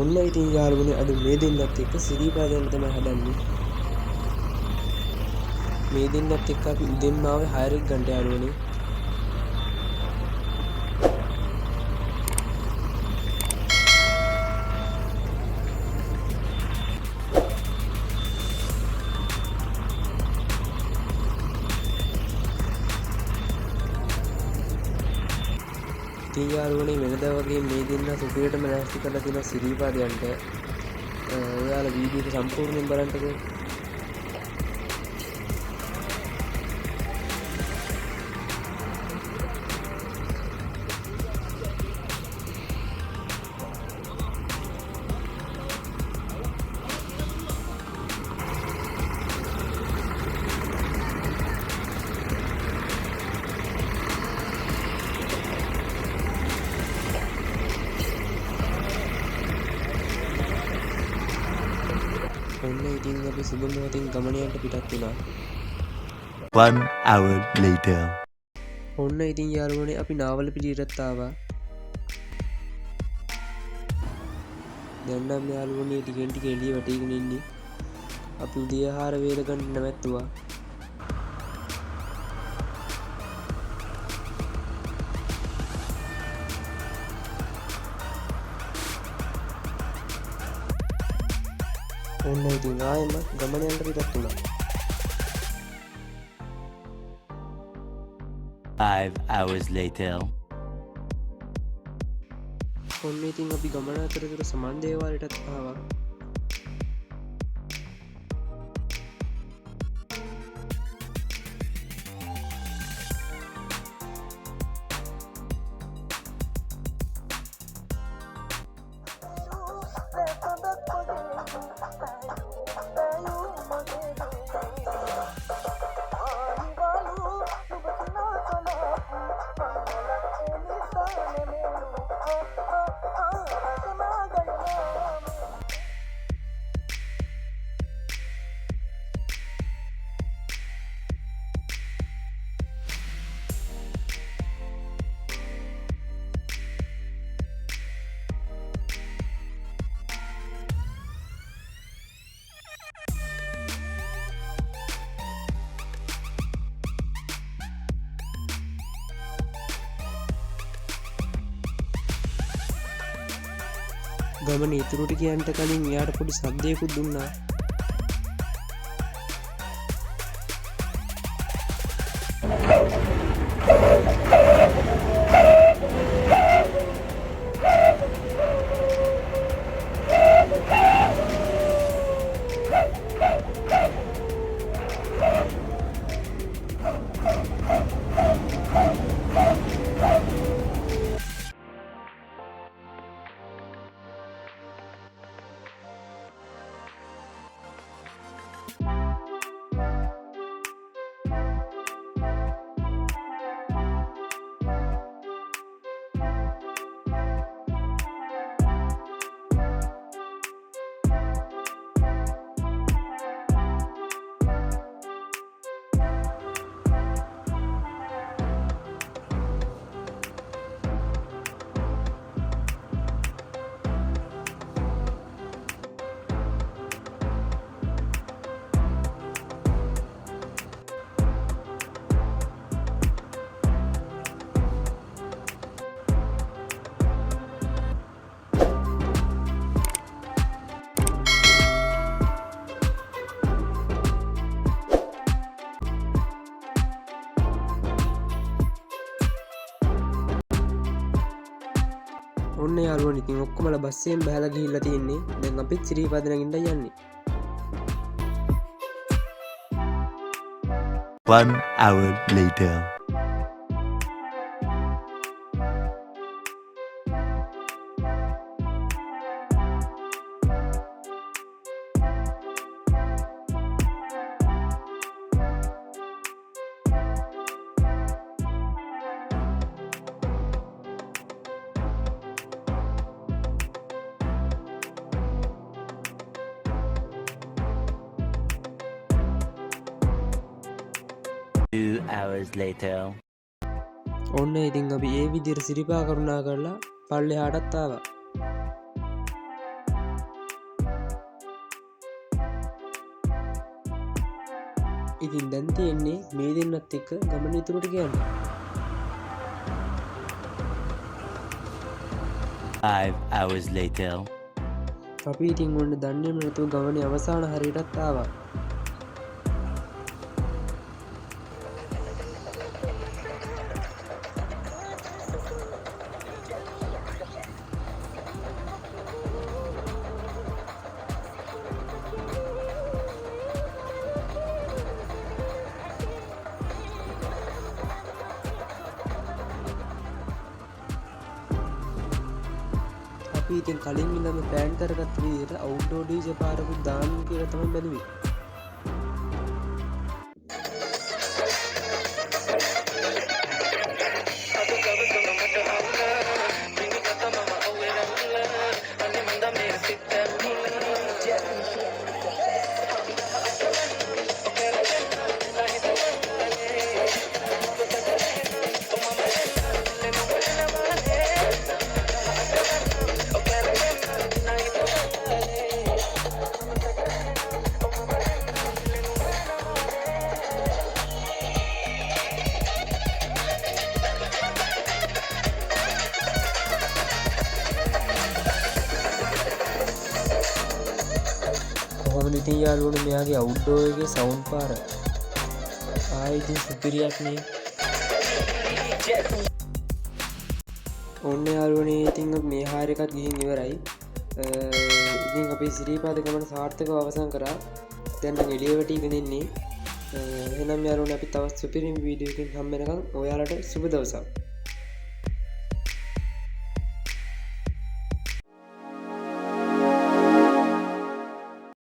ඔන්න ඉතින් යාළුවනේ අද මේ දෙන්නත් එක්ක සිරිපාදයෙන් තමයි හදන්නේ. මේ දෙන්නත් එක්ක අපි උදෙන්ම ආවේ 6 ගන්ට යාළුවනේ. ඉතින් යාළුවනේ වෙනදා වගේ මේ දෙන්න සුපිරියටම ලෑස්ති කරලා තියෙනවා සිරිපාදයන්ට. ඔයාලා වීඩියෝ එක සම්පූර්ණයෙන් බලන්නකෝ. ඔන්න ඉතින් අපි සුබ මොහොතින් ගමනට පිටත් වුණා. 1 hour later. ඔන්න ඉතින් යාළුවනේ අපි නාවල පිටියටත් ආවා. දැන් නම් යාළුවනේ ටිකෙන් ටික එළිය වැටීගෙන ඉන්නේ. අපි උදේ ආහාර වේල ගන්න නැවැත්තුවා. ඔන්න ඉතින් ආයෙම ගමන යන්න පිටත් වුණා. 5 hours later. ඔන්න ඉතින් අපි ගමන අතරතුර සමන් දේවාලයටත් ආවා. ගමන ඉතුරුට කියන්ට කලින් එයාට පොඩි සද්දයකුත් දුන්නා. ඔන්න යාළුවනේ ඉතින් ඔක්කොමලා බස්සෙන් බහලා ගිහිල්ලා තියෙන්නේ. දැන් අපිත් සිරිපාද නැගින්න යන්නේ. 1 hour later. Two hours later. ඔන්න ඉතින් අපි ඒ විදිහට සිරිපා කරුණා කරලා පල්ලෙහාටත් ආවා. ඉතින් දැන් තියෙන්නේ මේ දෙන්නත් එක්ක ගමන ඉතුරට කියන්න. 5 hours later. අපි ඉතින් ඔන්න දන්නේම නැතුව ගමනේ අවසාන හරියටත් ආවා. අපි ඉතින් කලින් ඉඳන්ම ප්ලෑන් කරගත්ත විදිහට අවුට්ඩෝර් ඩීජේ පාරකුත් දාන්න කියලා තමයි බැලුවේ. කොහොමද ඉතින් යාළුවනේ මෙයාගේ අවුට්ඩෝර් එකේ සවුන්ඩ් පාර ඉතින් සුපිරියක් නේ. ඔන්න යාළුවනේ ඉතින් මේ හාර එකත් ගිහින් ඉවරයි. ඉතින් අපේ සිරිපාද ගමන සාර්ථකව අවසන් කරා. දැන් නම් එළිය වැටිගෙන ඉන්නේ. එහෙනම් යාළුවනේ අපි තවත් සුපිරි වීඩියෝ එකකින් හම්බ වෙනකන් ඔයාලට සුබ දවසක්.